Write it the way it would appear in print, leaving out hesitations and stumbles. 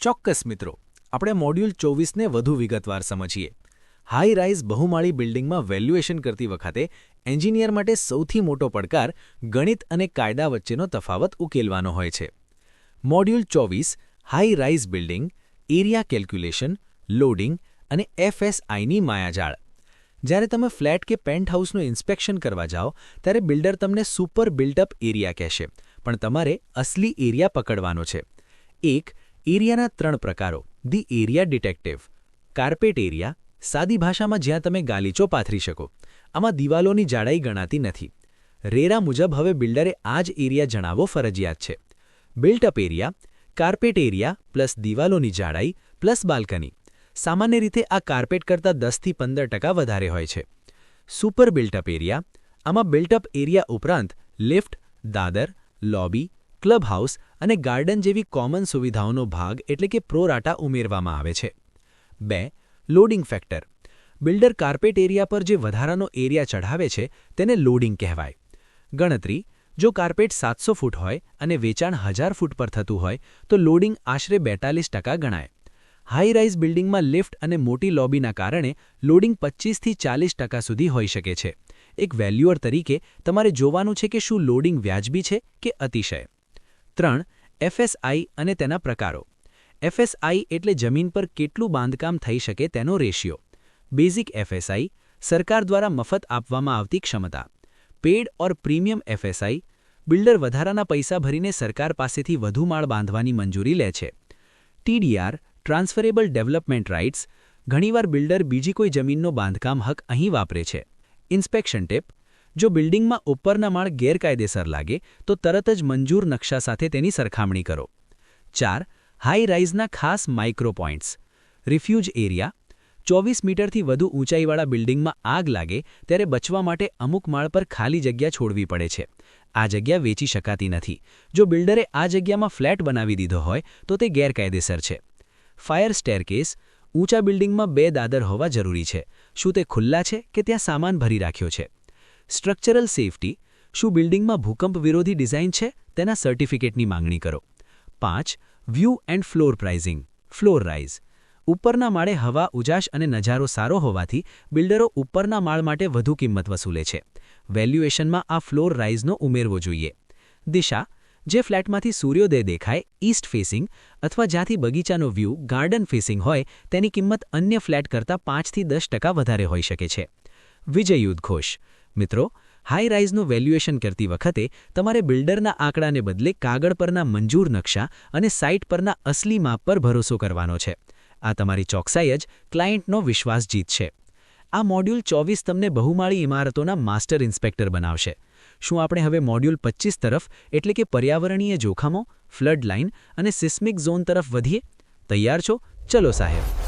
ચોક્કસ મિત્રો, આપણે મોડ્યુલ 24ને વધુ વિગતવાર સમજીએ. હાઈ રાઇઝ બહુમાળી બિલ્ડિંગમાં વેલ્યુએશન કરતી વખતે એન્જિનિયર માટે સૌથી મોટો પડકાર ગણિત અને કાયદા વચ્ચેનો તફાવત ઉકેલવાનો હોય છે. Module 24 high rise building, area calculation, loading અને FSIની માયાજાળ. જ્યારે તમે ફ્લેટ કે પેન્ટહાઉસનું ઇન્સ્પેક્શન કરવા જાઓ ત્યારે બિલ્ડર તમને સુપર બિલ્ટઅપ એરિયા કહેશે, પણ તમારે અસલી એરિયા પકડવાનો છે. એરિયાના 3 પ્રકારો. The area detective. Carpet area, સાદી ભાષામાં જ્યાં તમે ગાલીચો પાથરી શકો. આમાં દિવાલોની જાડાઈ ગણાતી નથી. રેરા મુજબ હવે બિલ્ડરે આ જ એરિયા જણાવવો ફરજિયાત છે. Built up area, carpet area plus દિવાલોની જાડાઈ પ્લસ બાલ્કની. સામાન્ય રીતે આ કાર્પેટ કરતાં 10થી 15% વધારે હોય છે. સુપર બિલ્ટઅપ એરિયા, આમાં બિલ્ટઅપ એરિયા ઉપરાંત લિફ્ટ, દાદર, લોબી, ક્લબ હાઉસ અને ગાર્ડન જેવી કોમન સુવિધાઓનો ભાગ એટલે કે પ્રોરાટા ઉમેરવામાં આવે છે. 2. Loading factor. Builder carpet area પર જે વધારાનો એરિયા ચઢાવે છે તેને લોડિંગ કહેવાય. ગણતરી: જો કાર્પેટ 700 ફૂટ હોય અને વેચાણ 1000 ફૂટ પર થતું હોય તો લોડિંગ આશરે 42% ગણાય. હાઈ રાઇઝ બિલ્ડિંગમાં લિફ્ટ અને મોટી લોબીના કારણે લોડિંગ 25થી 40% સુધી હોઈ શકે છે. એક વેલ્યુઅર તરીકે તમારે જોવાનું છે કે શું લોડિંગ વ્યાજબી છે કે અતિશય. 3. FSI અને તેના પ્રકારો. FSI એટલે જમીન પર કેટલું બાંધકામ થઈ શકે તેનો રેશિયો. બેઝિક FSI, સરકાર દ્વારા મફત આપવામાં આવતી ક્ષમતા. પેડ ઓર પ્રીમિયમ FSI, બિલ્ડર વધારાના પૈસા ભરીને સરકાર પાસેથી વધુ માળ બાંધવાની મંજૂરી લે છે. TDR, ટ્રાન્સફરેબલ ડેવલપમેન્ટ રાઇટ્સ, ઘણીવાર બિલ્ડર બીજી કોઈ જમીનનો બાંધકામ હક અહીં વાપરે છે. ઇન્સ્પેક્શન ટિપ: જો બિલ્ડિંગમાં ઉપરના માળ ગેરકાયદેસર લાગે તો તરત જ મંજૂર નકશા સાથે તેની સરખામણી કરો. 4. હાઈ રાઇઝના ખાસ માઇક્રો પોઇન્ટ્સ. રિફ્યુજ એરિયા. 24 મીટરથી વધુ ઊંચાઈવાળા બિલ્ડિંગમાં આગ લાગે ત્યારે બચવા માટે અમુક માળ પર ખાલી જગ્યા છોડવી પડે છે. આ જગ્યા વેચી શકાતી નથી. જો બિલ્ડરે આ જગ્યામાં ફ્લેટ બનાવી દીધો હોય તો તે ગેરકાયદેસર છે. Fire staircase. ઊંચા બિલ્ડિંગમાં 2 દાદર હોવા જરૂરી છે. શું તે ખુલ્લા છે કે ત્યાં સામાન ભરી રાખ્યો છે? Structural safety. શું બિલ્ડિંગમાં ભૂકંપ વિરોધી ડિઝાઇન છે? તેના સર્ટિફિકેટની માંગણી કરો. 5. View and floor pricing. Floor rise. ઉપરના માળે હવા, ઉજાસ અને નજારો સારો હોવાથી બિલ્ડરો ઉપરના માળ માટે વધુ કિંમત વસૂલે છે. વેલ્યુએશનમાં આ ફ્લોર રાઇઝનો ઉમેરવો જોઈએ. દિશા. જે ફ્લેટમાંથી સૂર્યોદય દેખાય, ઈસ્ટ ફેસિંગ, અથવા જ્યાંથી બગીચાનો વ્યૂ, ગાર્ડન ફેસિંગ હોય તેની કિંમત અન્ય ફ્લેટ કરતાં 5થી 10% વધારે હોઈ શકે છે. વિજય ઉદ્ઘોષ. મિત્રો, હાઈ રાઇઝનું વેલ્યુએશન કરતી વખતે તમારે બિલ્ડરના આંકડાને બદલે કાગળ પરના મંજૂર નકશા અને સાઇટ પરના અસલી માપ પર ભરોસો કરવાનો છે. આ તમારી ચોકસાઈ જ ક્લાયન્ટનો વિશ્વાસ જીતશે. આ મોડ્યુલ 24 તમને બહુમાળી ઇમારતોના માસ્ટર ઇન્સ્પેક્ટર બનાવશે. શું આપણે હવે મોડ્યુલ 25 તરફ એટલે કે પર્યાવરણીય જોખમો, ફ્લડ લાઇન અને સિસ્મિક ઝોન તરફ વધીએ? તૈયાર છો? ચલો સાહેબ.